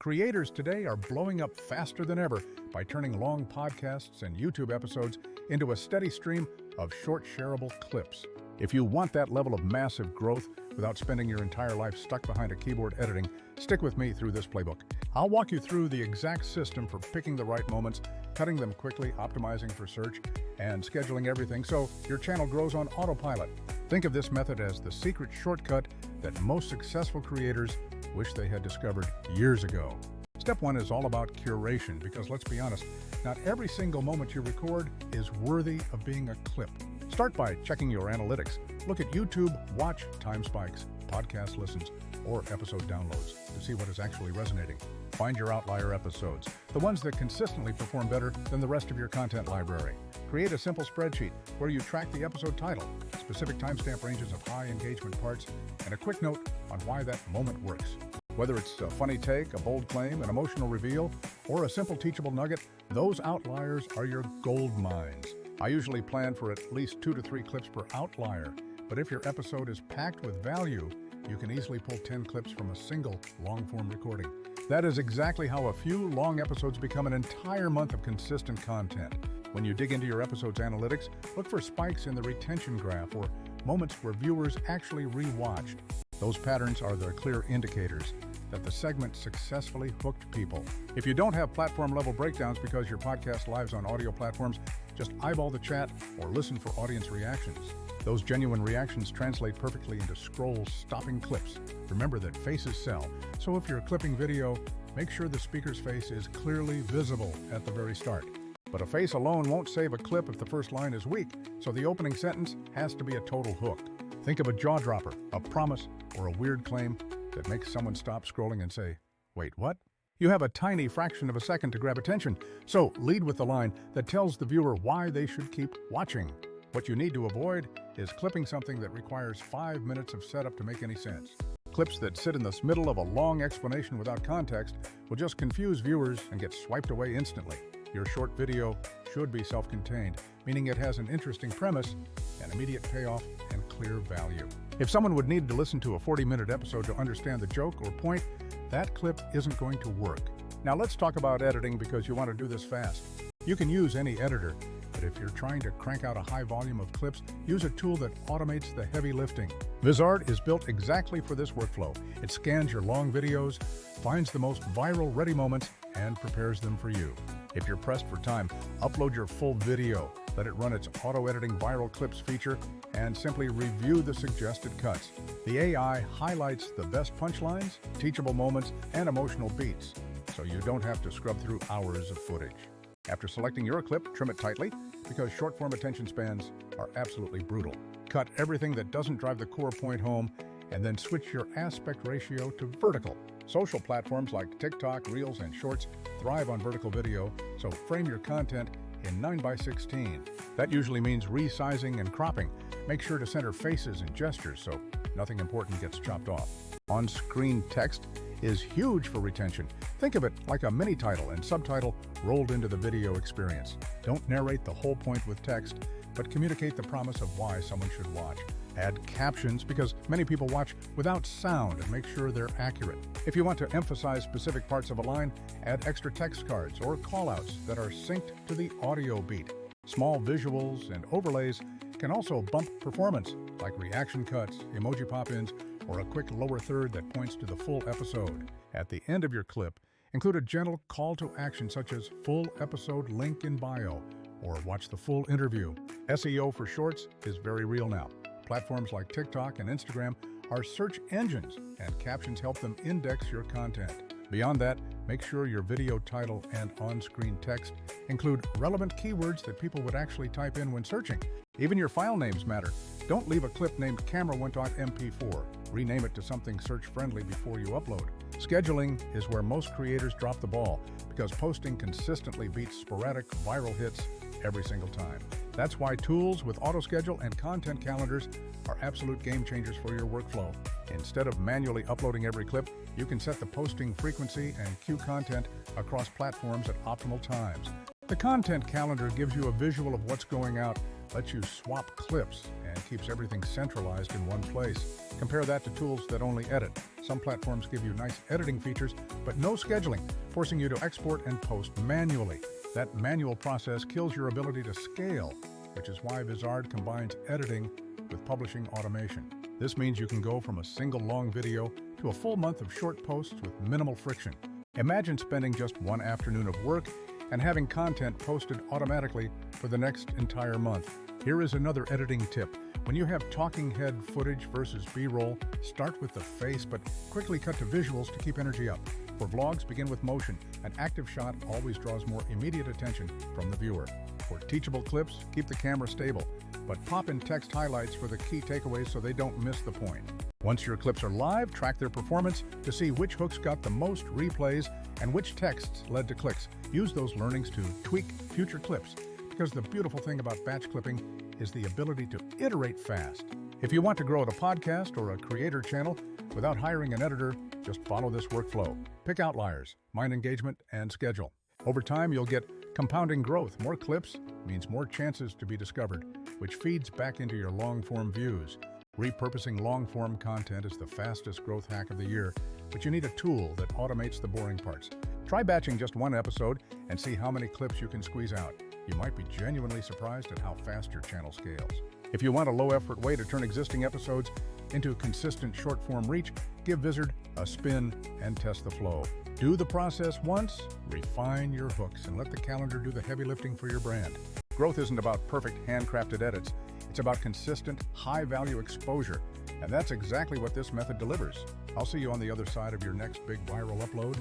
Creators today are blowing up faster than ever by turning long podcasts and YouTube episodes into a steady stream of short shareable clips. If you want that level of massive growth without spending your entire life stuck behind a keyboard editing, stick with me through this playbook. I'll walk you through the exact system for picking the right moments, cutting them quickly, optimizing for search, and scheduling everything so your channel grows on autopilot. Think of this method as the secret shortcut that most successful creators wish they had discovered years ago. Step one is all about curation because let's be honest, not every single moment you record is worthy of being a clip. Start by checking your analytics. Look at YouTube watch time spikes, podcast listens, or episode downloads to see what is actually resonating. Find your outlier episodes, the ones that consistently perform better than the rest of your content library. Create a simple spreadsheet where you track the episode title, specific timestamp ranges of high engagement parts, and a quick note on why that moment works. Whether it's a funny take, a bold claim, an emotional reveal, or a simple teachable nugget, those outliers are your gold mines. I usually plan for at least 2 to 3 clips per outlier, but if your episode is packed with value, you can easily pull 10 clips from a single long-form recording. That is exactly how a few long episodes become an entire month of consistent content. When you dig into your episode's analytics, look for spikes in the retention graph or moments where viewers actually rewatched. Those patterns are the clear indicators that the segment successfully hooked people. If you don't have platform-level breakdowns because your podcast lives on audio platforms, just eyeball the chat or listen for audience reactions. Those genuine reactions translate perfectly into scroll-stopping clips. Remember that faces sell, so if you're clipping video, make sure the speaker's face is clearly visible at the very start. But a face alone won't save a clip if the first line is weak, so the opening sentence has to be a total hook. Think of a jaw-dropper, a promise, or a weird claim that makes someone stop scrolling and say, "Wait, what?" You have a tiny fraction of a second to grab attention, so lead with the line that tells the viewer why they should keep watching. What you need to avoid is clipping something that requires 5 minutes of setup to make any sense. Clips that sit in the middle of a long explanation without context will just confuse viewers and get swiped away instantly. Your short video should be self-contained, meaning it has an interesting premise, an immediate payoff, and clear value. If someone would need to listen to a 40-minute episode to understand the joke or point, that clip isn't going to work. Now let's talk about editing because you want to do this fast. You can use any editor, but if you're trying to crank out a high volume of clips, use a tool that automates the heavy lifting. Vizard is built exactly for this workflow. It scans your long videos, finds the most viral ready moments, and prepares them for you. If you're pressed for time, upload your full video, let it run its auto-editing viral clips feature, and simply review the suggested cuts. The AI highlights the best punchlines, teachable moments, and emotional beats, so you don't have to scrub through hours of footage. After selecting your clip, trim it tightly, because short-form attention spans are absolutely brutal. Cut everything that doesn't drive the core point home, and then switch your aspect ratio to vertical. Social platforms like TikTok, Reels, and Shorts thrive on vertical video, so frame your content in 9:16. That usually means resizing and cropping. Make sure to center faces and gestures so nothing important gets chopped off. On-screen text is huge for retention. Think of it like a mini title and subtitle rolled into the video experience. Don't narrate the whole point with text, but communicate the promise of why someone should watch. Add captions because many people watch without sound and make sure they're accurate. If you want to emphasize specific parts of a line, add extra text cards or callouts that are synced to the audio beat. Small visuals and overlays can also bump performance, like reaction cuts, emoji pop-ins, or a quick lower third that points to the full episode. At the end of your clip, include a gentle call to action such as full episode link in bio or watch the full interview. SEO for shorts is very real now. Platforms like TikTok and Instagram are search engines, and captions help them index your content. Beyond that, make sure your video title and on-screen text include relevant keywords that people would actually type in when searching. Even your file names matter. Don't leave a clip named camera1.mp4. Rename it to something search-friendly before you upload. Scheduling is where most creators drop the ball because posting consistently beats sporadic viral hits every single time. That's why tools with auto-schedule and content calendars are absolute game changers for your workflow. Instead of manually uploading every clip, you can set the posting frequency and queue content across platforms at optimal times. The content calendar gives you a visual of what's going out lets you swap clips and keeps everything centralized in one place. Compare that to tools that only edit. Some platforms give you nice editing features, but no scheduling, forcing you to export and post manually. That manual process kills your ability to scale, which is why Vizard combines editing with publishing automation. This means you can go from a single long video to a full month of short posts with minimal friction. Imagine spending just one afternoon of work and having content posted automatically for the next entire month. Here is another editing tip. When you have talking head footage versus B-roll, start with the face, but quickly cut to visuals to keep energy up. For vlogs, begin with motion. An active shot always draws more immediate attention from the viewer. For teachable clips, keep the camera stable, but pop in text highlights for the key takeaways so they don't miss the point. Once your clips are live, track their performance to see which hooks got the most replays and which texts led to clicks. Use those learnings to tweak future clips, because the beautiful thing about batch clipping is the ability to iterate fast. If you want to grow a podcast or a creator channel without hiring an editor, just follow this workflow. Pick outliers, mind engagement, and schedule. Over time, you'll get compounding growth. More clips means more chances to be discovered, which feeds back into your long-form views. Repurposing long-form content is the fastest growth hack of the year, but you need a tool that automates the boring parts. Try batching just one episode and see how many clips you can squeeze out. You might be genuinely surprised at how fast your channel scales. If you want a low-effort way to turn existing episodes into consistent short-form reach, give Vizard a spin and test the flow. Do the process once, refine your hooks, and let the calendar do the heavy lifting for your brand. Growth isn't about perfect handcrafted edits. It's about consistent, high-value exposure, and that's exactly what this method delivers. I'll see you on the other side of your next big viral upload.